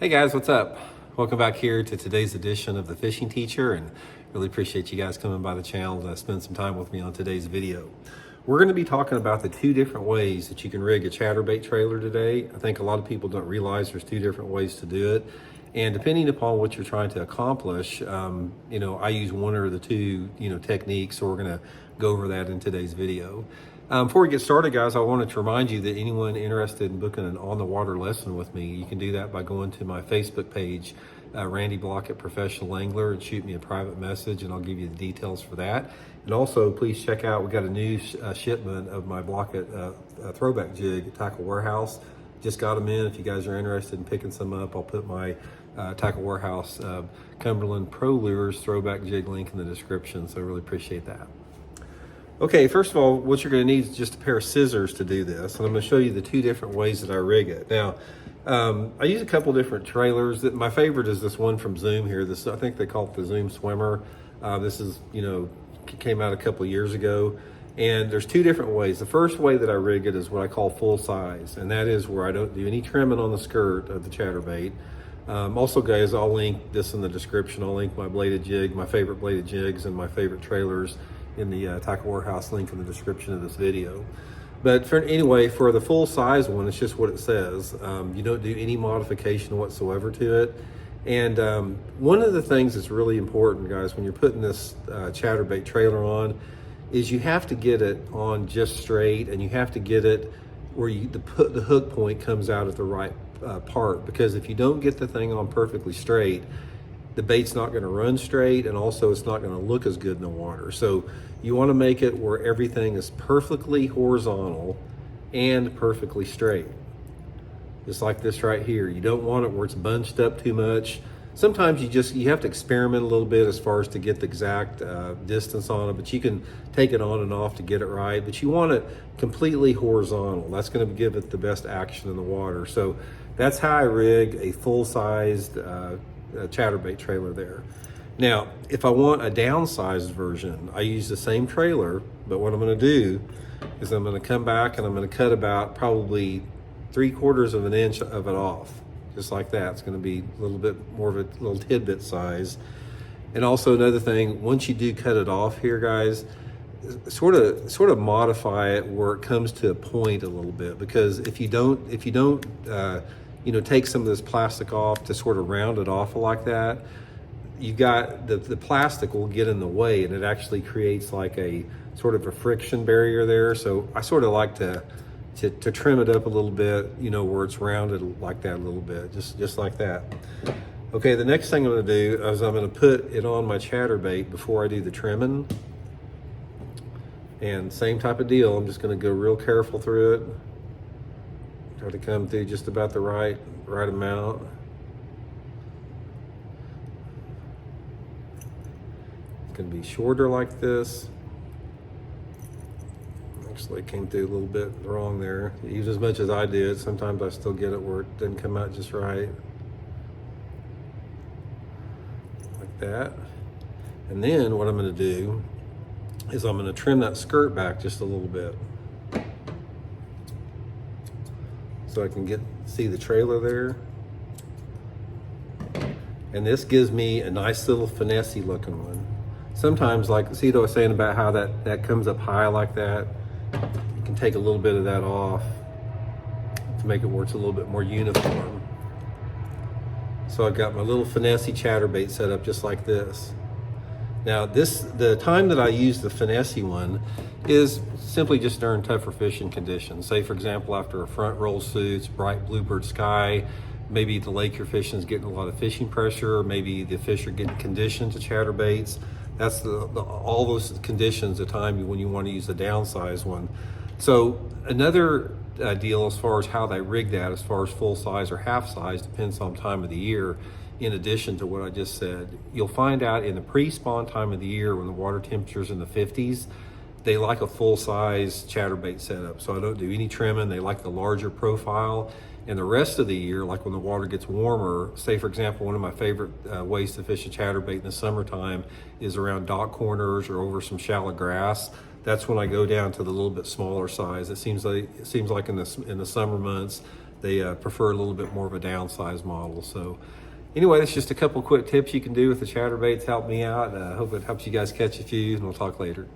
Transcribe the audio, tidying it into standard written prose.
Hey guys, what's up? Welcome back here to today's edition of The Fishing Teacher, and really appreciate you guys coming by the channel to spend some time with me on today's video. We're going to be talking about the two different ways that you can rig a chatterbait trailer today. I think a lot of people don't realize there's two different ways to do it, and depending upon what you're trying to accomplish, I use one or the two techniques, so we're going to go over that in today's video. Before we get started, guys, I wanted to remind you that anyone interested in booking an on-the-water lesson with me, you can do that by going to my Facebook page, Randy Blaukat Professional Angler, and shoot me a private message, and I'll give you the details for that. And also, please check out, we got a new shipment of my Blaukat throwback jig at Tackle Warehouse. Just got them in. If you guys are interested in picking some up, I'll put my Tackle Warehouse Cumberland Pro Lures throwback jig link in the description, so I really appreciate that. Okay, first of all, what you're going to need is just a pair of scissors to do this, and I'm going to show you the two different ways that I rig it. Now, I use a couple different trailers. My favorite is this one from Zoom here. This, I think they call it the Zoom Swimmer. This is, came out a couple of years ago, and there's two different ways. The first way that I rig it is what I call full size, and that is where I don't do any trimming on the skirt of the chatterbait. Also, guys, I'll link this in the description. I'll link my bladed jig, my favorite bladed jigs, and my favorite trailers in the Tackle Warehouse link in the description of this video. But for the full size one, it's just what it says. You don't do any modification whatsoever to it. And one of the things that's really important, guys, when you're putting this chatterbait trailer on, is you have to get it on just straight, and you have to get it where the hook point comes out at the right part, because if you don't get the thing on perfectly straight, the bait's not going to run straight, and also it's not going to look as good in the water. So you want to make it where everything is perfectly horizontal and perfectly straight. Just like this right here. You don't want it where it's bunched up too much. Sometimes you have to experiment a little bit as far as to get the exact distance on it, but you can take it on and off to get it right. But you want it completely horizontal. That's going to give it the best action in the water. So that's how I rig a full-sized chatterbait trailer there. Now, if I want a downsized version, I use the same trailer, but what I'm going to do is I'm going to come back and I'm going to cut about probably 3/4 of an inch of it off, just like that. It's going to be a little bit more of a little tidbit size. And also another thing, once you do cut it off here, guys, sort of modify it where it comes to a point a little bit, because if you don't take some of this plastic off to sort of round it off like that, you got the plastic will get in the way, and it actually creates like a sort of a friction barrier there. So I sort of like to trim it up a little bit, where it's rounded like that a little bit, just like that. Okay, the next thing I'm going to do is I'm going to put it on my chatterbait before I do the trimming. And same type of deal, I'm just going to go real careful through it. Try to come through just about the right amount. It's going to be shorter like this. Actually, it came through a little bit wrong there. Use as much as I did. Sometimes I still get it where it didn't come out just right. Like that. And then what I'm going to do is I'm going to trim that skirt back just a little bit, so I can see the trailer there. And this gives me a nice little finessey looking one. Sometimes, like, see what I was saying about how that comes up high like that? You can take a little bit of that off to make it where it's a little bit more uniform. So I've got my little finessey chatterbait set up just like this. Now the time that I use the finessey one is simply just during tougher fishing conditions. Say, for example, after a front roll suits, bright bluebird sky, maybe the lake you're fishing is getting a lot of fishing pressure, or maybe the fish are getting conditioned to chatterbaits. That's all those conditions, the time when you want to use the downsized one. So another deal as far as how they rig that, as far as full size or half size, depends on time of the year. In addition to what I just said, you'll find out in the pre-spawn time of the year, when the water temperature's in the 50s, they like a full-size chatterbait setup. So I don't do any trimming. They like the larger profile. And the rest of the year, like when the water gets warmer, say, for example, one of my favorite ways to fish a chatterbait in the summertime is around dock corners or over some shallow grass. That's when I go down to the little bit smaller size. It seems like in the summer months, they prefer a little bit more of a downsized model. So anyway, that's just a couple quick tips you can do with the chatterbaits. Help me out. Hope it helps you guys catch a few, and we'll talk later.